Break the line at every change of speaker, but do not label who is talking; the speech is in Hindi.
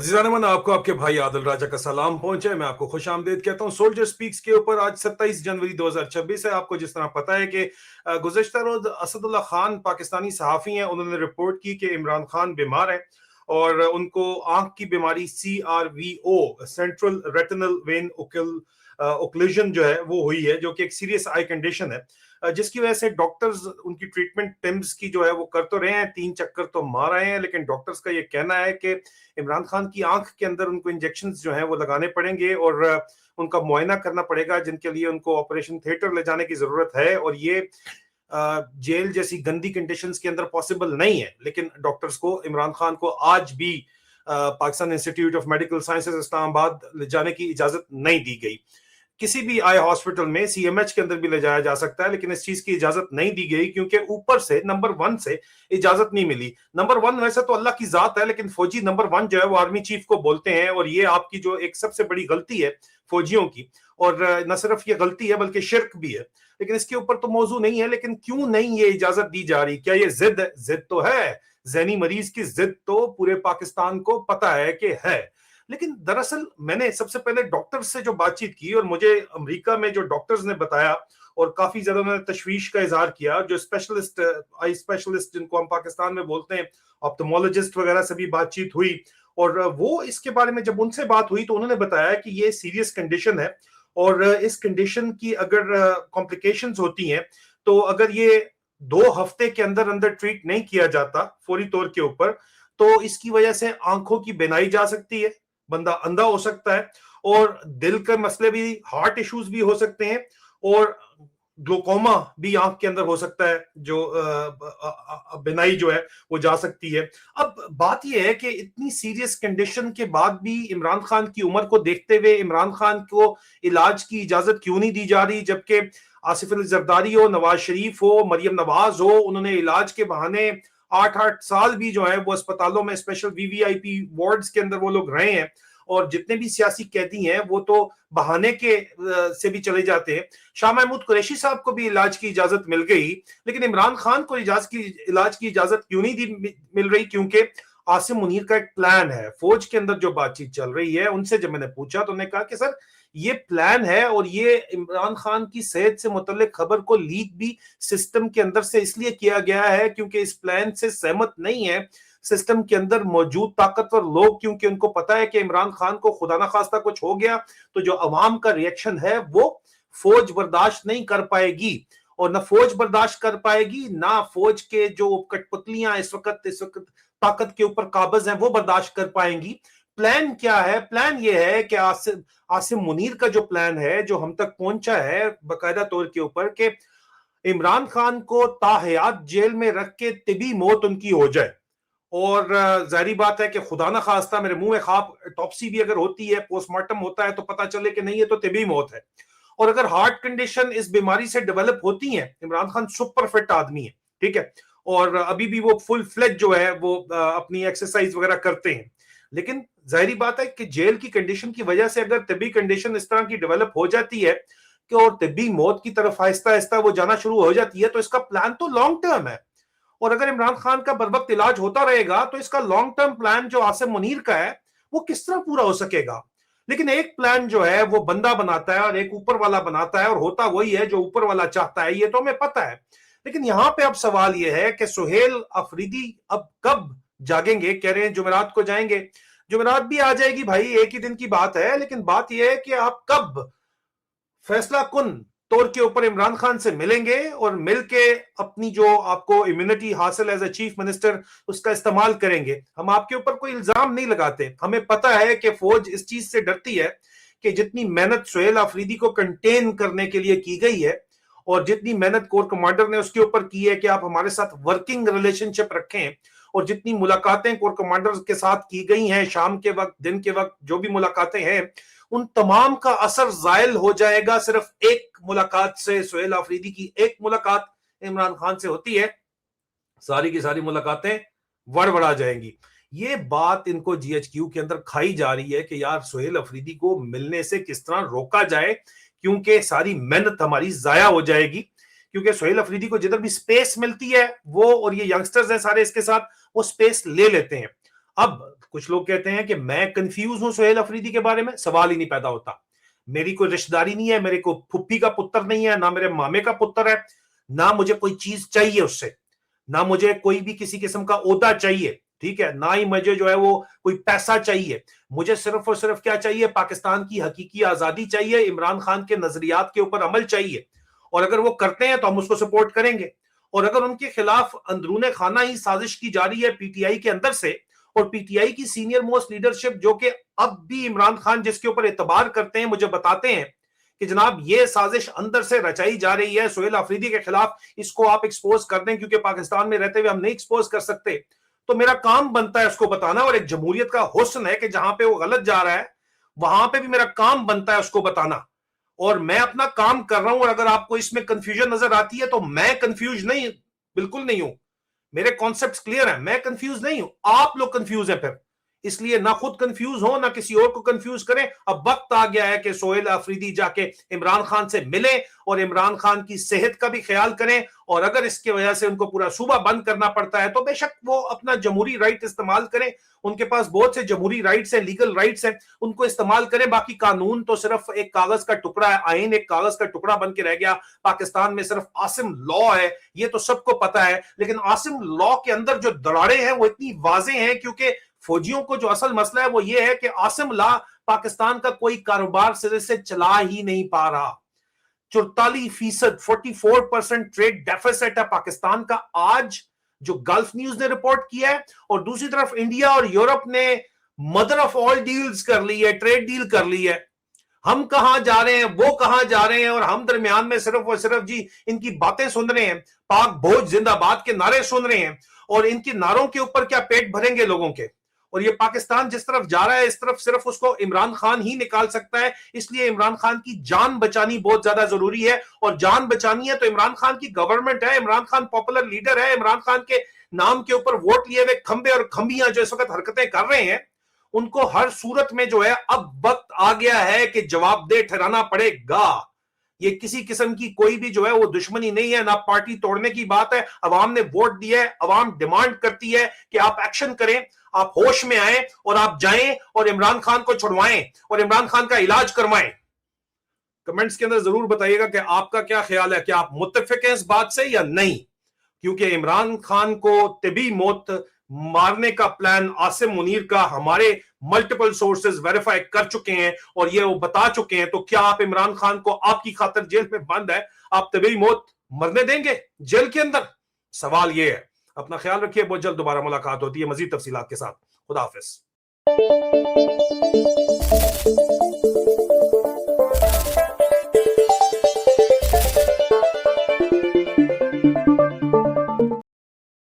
अजीज़ान मन, आपको आपके भाई आदिल राजा का सलाम पहुंचे। मैं आपको खुश आमदीद कहता हूं। सोल्जर स्पीक्स के ऊपर आज 27 जनवरी 2026 है। आपको जिस तरह पता है कि गुज़श्ता रोज असदुल्ला खान पाकिस्तानी सहाफ़ी हैं, उन्होंने रिपोर्ट की कि इमरान खान बीमार हैं और उनको आंख की बीमारी CRVO, central retinal vein occlusion जो है वो हुई है, जो कि एक सीरियस आई कंडीशन है, जिसकी वजह से डॉक्टर्स उनकी ट्रीटमेंट टिम्स की जो है वो कर तो रहे हैं, 3 चक्कर तो मार रहे हैं, लेकिन डॉक्टर्स का ये कहना है कि इमरान खान की आंख के अंदर उनको इंजेक्शन जो है वो लगाने पड़ेंगे और उनका मुआयना करना पड़ेगा, जिनके लिए उनको ऑपरेशन थिएटर ले जाने की जरूरत है। और ये जेल जैसी गंदी कंडीशंस के अंदर पॉसिबल नहीं है, लेकिन डॉक्टर्स को इमरान खान को आज भी Pakistan institute of medical sciences Islamabad ले जाने की इजाजत नहीं दी गई। किसी भी आई हॉस्पिटल में CMH के अंदर भी ले जाया जा सकता है, लेकिन इस चीज की इजाजत नहीं दी गई क्योंकि ऊपर से नंबर 1 से इजाजत नहीं मिली। नंबर 1 वैसे तो अल्लाह की जात है, लेकिन फौजी नंबर 1 जो है वो आर्मी चीफ को बोलते हैं, और ये आपकी जो एक सबसे बड़ी गलती है फौजियों की, और न सिर्फ ये गलती है बल्कि शिर्क भी है। लेकिन इसके ऊपर तो मौजू नहीं है, लेकिन क्यों नहीं ये इजाजत दी जा रही? क्या ये जिद है? जिद तो है, जहनी मरीज की जिद तो पूरे पाकिस्तान को पता है कि है। लेकिन दरअसल मैंने सबसे पहले डॉक्टर्स से जो बातचीत की, और मुझे अमेरिका में जो डॉक्टर्स ने बताया, और काफी ज्यादा उन्होंने तशवीश का इजहार किया, जो स्पेशलिस्ट आई स्पेशलिस्ट जिनको हम पाकिस्तान में बोलते हैं, ऑप्थेमोलॉजिस्ट वगैरह से भी बातचीत हुई, और वो इसके बारे में जब उनसे बात हुई तो उन्होंने बताया कि ये सीरियस कंडीशन है, और इस कंडीशन की अगर कॉम्प्लिकेशंस होती हैं, तो अगर ये 2 हफ्ते के अंदर अंदर ट्रीट नहीं किया जाता फौरी तौर के ऊपर, तो इसकी वजह से आंखों की बीनाई जा सकती है, बंदा अंधा हो सकता है, और दिल के मसले भी, हार्ट इश्यूज भी हो सकते हैं, और ग्लोकोमा भी आंख के अंदर हो सकता है, जो बिनाई जो है वो जा सकती है। अब बात यह है कि इतनी सीरियस कंडीशन के बाद भी इमरान खान की उम्र को देखते हुए इमरान खान को इलाज की इजाजत क्यों नहीं दी जा रही, जबकि आसिफ अली जरदारी हो, नवाज शरीफ हो, मरियम नवाज हो, उन्होंने इलाज के बहाने 8-8 साल भी जो है वो अस्पतालों में स्पेशल VVIP वार्ड्स के अंदर वो लोग रहे हैं, और जितने भी सियासी कैदी हैं वो तो बहाने के से भी चले जाते हैं। शाह महमूद कुरैशी साहब को भी इलाज की इजाजत मिल गई, लेकिन इमरान खान को इलाज की इजाजत क्यों नहीं मिल रही? क्योंकि आसिम मुनीर का एक प्लान है। फौज के अंदर जो बातचीत चल रही है, उनसे जब मैंने पूछा तो उन्होंने कहा कि सर ये प्लान है, और ये इमरान खान की सेहत से मुतल्लिक खबर को लीक भी सिस्टम के अंदर से इसलिए किया गया है क्योंकि इस प्लान से सहमत नहीं है सिस्टम के अंदर मौजूद ताकतवर लोग, क्योंकि उनको पता है कि इमरान खान को खुदा ना खास्ता कुछ हो गया तो जो अवाम का रिएक्शन है वो फौज बर्दाश्त नहीं कर पाएगी, और ना फौज बर्दाश्त कर पाएगी, ना फौज के जो कठपुतलियां इस वक्त ताकत के ऊपर काबिज हैं वो बर्दाश्त कर पाएंगी। प्लान क्या है? प्लान ये है कि आसिम मुनीर का जो प्लान है, जो हम तक पहुंचा है बाकायदा तौर के ऊपर, कि इमरान खान को ताहयात जेल में रख के तिबी मौत उनकी हो जाए, और जाहिर बात है कि खुदा ना खास्ता मेरे मुंह में खाप टॉप्सी भी अगर होती है, पोस्टमार्टम होता है, तो पता चले कि नहीं ये तो तिबी मौत है। और अगर हार्ट कंडीशन इस बीमारी से डेवलप होती है, इमरान खान सुपर फिट आदमी है, ठीक है, और अभी भी वो फुल फ्लेज जो है वो अपनी एक्सरसाइज वगैरह करते हैं, लेकिन जाहिर बात है कि जेल की कंडीशन की वजह से अगर तिबी कंडीशन इस तरह की डेवलप हो जाती है कि और तिबी मौत की तरफ आहिस्ता आहिस्ता वो जाना शुरू हो जाती है, तो इसका प्लान तो लॉन्ग टर्म है, और अगर इमरान खान का बर वक्त इलाज होता रहेगा तो इसका लॉन्ग टर्म प्लान जो आसिम मुनीर का है वो किस तरह पूरा हो सकेगा? लेकिन एक प्लान जो है वो बंदा बनाता है और एक ऊपर वाला बनाता है, और होता वही है जो ऊपर वाला चाहता है, ये तो हमें पता है। लेकिन यहां पे अब सवाल ये है कि सुहेल अफरीदी अब कब जागेंगे? कह रहे हैं जुमेरात को जाएंगे। जुमेरात भी आ जाएगी भाई, एक ही दिन की बात है, लेकिन बात यह है कि आप कब फैसला कुन तौर के ऊपर इमरान खान से मिलेंगे और मिलके अपनी जो आपको इम्यूनिटी हासिल एज ए चीफ मिनिस्टर उसका इस्तेमाल करेंगे। हम आपके ऊपर कोई इल्जाम नहीं लगाते, हमें पता है कि फौज इस चीज से डरती है कि जितनी मेहनत सुहेल अफरीदी को कंटेन करने के लिए की गई है, और जितनी मेहनत कोर कमांडर ने उसके ऊपर की है कि आप हमारे साथ वर्किंग रिलेशनशिप रखें, और जितनी मुलाकातें कोर कमांडर के साथ की गई हैं, शाम के वक्त, दिन के वक्त जो भी मुलाकातें हैं, उन तमाम का असर जायल हो जाएगा सिर्फ एक मुलाकात से। सुहेल अफरीदी की एक मुलाकात इमरान खान से होती है, सारी की सारी मुलाकातें वड़वड़ा जाएंगी। ये बात इनको GHQ के अंदर खाई जा रही है कि यार सुहेल अफरीदी को मिलने से किस तरह रोका जाए, क्योंकि सारी मेहनत हमारी जाया हो जाएगी, क्योंकि सुहेल अफरीदी को जिधर भी स्पेस मिलती है वो, और ये यंगस्टर्स हैं सारे इसके साथ, वो स्पेस ले लेते हैं। अब कुछ लोग कहते हैं कि मैं कंफ्यूज हूं सुहेल अफरीदी के बारे में, सवाल ही नहीं पैदा होता। मेरी कोई रिश्तेदारी नहीं है, मेरे को फुप्पी का पुत्र नहीं है, ना मेरे मामे का पुत्र है, ना मुझे कोई चीज चाहिए उससे, ना मुझे कोई भी किसी किस्म का ओहदा चाहिए, ठीक है, ना ही मुझे जो है वो कोई पैसा चाहिए। मुझे सिर्फ और सिर्फ क्या चाहिए, पाकिस्तान की हकीकी आजादी चाहिए, इमरान खान के नजरियात के ऊपर अमल चाहिए, और अगर वो करते हैं तो हम उसको सपोर्ट करेंगे। और अगर उनके खिलाफ अंदरूने खाना ही साजिश की जा रही है पीटीआई के अंदर से, और पीटीआई की सीनियर मोस्ट लीडरशिप जो कि अब भी इमरान खान जिसके ऊपर एतबार करते हैं, मुझे बताते हैं कि जनाब ये साजिश अंदर से रचाई जा रही है सुहेल अफरीदी के खिलाफ, इसको आप एक्सपोज कर दें, क्योंकि पाकिस्तान में रहते हुए हम नहीं एक्सपोज कर सकते, तो मेरा काम बनता है उसको बताना। और एक जमहूरियत का हुस्न है कि जहां पे वो गलत जा रहा है वहां पे भी मेरा काम बनता है उसको बताना, और मैं अपना काम कर रहा हूं। और अगर आपको इसमें कंफ्यूजन नजर आती है तो मैं कंफ्यूज नहीं, बिल्कुल नहीं हूं, मेरे कॉन्सेप्ट्स क्लियर हैं, मैं कंफ्यूज नहीं हूं, आप लोग कंफ्यूज हैं फिर। इसलिए ना खुद कंफ्यूज हो ना किसी और को कंफ्यूज करें। अब वक्त आ गया है कि सुहेल अफरीदी जाके इमरान खान से मिले और इमरान खान की सेहत का भी ख्याल करें, और अगर इसकी वजह से उनको पूरा सूबा बंद करना पड़ता है तो बेशक वो अपना जमहूरी राइट इस्तेमाल करें, उनके पास बहुत से जमहूरी राइट्स हैं, लीगल राइट्स हैं, उनको इस्तेमाल करें। बाकी कानून तो सिर्फ एक कागज का टुकड़ा है, आईन एक कागज का टुकड़ा बन के रह गया। पाकिस्तान में सिर्फ आसिम लॉ है, ये तो सबको पता है, लेकिन आसिम लॉ के अंदर जो दरारें हैं वो इतनी वाज़ेह हैं, क्योंकि फौजियों को जो असल मसला है वो ये है कि आसिम ला पाकिस्तान का कोई कारोबार सिरे से चला ही नहीं पा रहा। 44%, 44% ट्रेड डेफिसिट है पाकिस्तान का, आज जो गल्फ न्यूज ने रिपोर्ट किया है। और दूसरी तरफ इंडिया और यूरोप ने मदर ऑफ ऑल डील्स कर ली है, ट्रेड डील कर ली है। हम कहां जा रहे हैं, वो कहां जा रहे हैं, और हम दरमियान में सिर्फ और सिर्फ जी इनकी बातें सुन रहे हैं, पाक भोज जिंदाबाद के नारे सुन रहे हैं, और इनके नारों के ऊपर क्या पेट भरेंगे लोगों के। और ये पाकिस्तान जिस तरफ जा रहा है इस तरफ सिर्फ उसको इमरान खान ही निकाल सकता है, इसलिए इमरान खान की जान बचानी बहुत ज्यादा जरूरी है। और जान बचानी है तो इमरान खान की गवर्नमेंट है, इमरान खान पॉपुलर लीडर है, इमरान खान के नाम के ऊपर वोट लिए हुए खंबे और खंबियां जो इस वक्त हरकतें कर रहे हैं, उनको हर सूरत में जो है अब वक्त आ गया है कि जवाबदेह ठहराना पड़ेगा। ये किसी किस्म की कोई भी जो है वो दुश्मनी नहीं है, ना पार्टी तोड़ने की बात है। अवाम ने वोट दिया है, अवाम डिमांड करती है कि आप एक्शन करें, आप होश में आए और आप जाएं और इमरान खान को छुड़वाएं और इमरान खान का इलाज करवाएं। कमेंट्स के अंदर जरूर बताइएगा कि आपका क्या ख्याल है, कि आप मुत्तफिक हैं इस बात से या नहीं, क्योंकि इमरान खान को तिबी मौत मारने का प्लान आसिम मुनीर का हमारे मल्टीपल सोर्सेज वेरीफाई कर चुके हैं और ये वो बता चुके हैं। तो क्या आप इमरान खान को, आपकी खातिर जेल में बंद है, आप तिबी मौत मरने देंगे जेल के अंदर? सवाल ये है। अपना ख्याल रखिए, बहुत जल्द दोबारा मुलाकात होती है मजीद तफसीलात के साथ। खुदा हाफिज।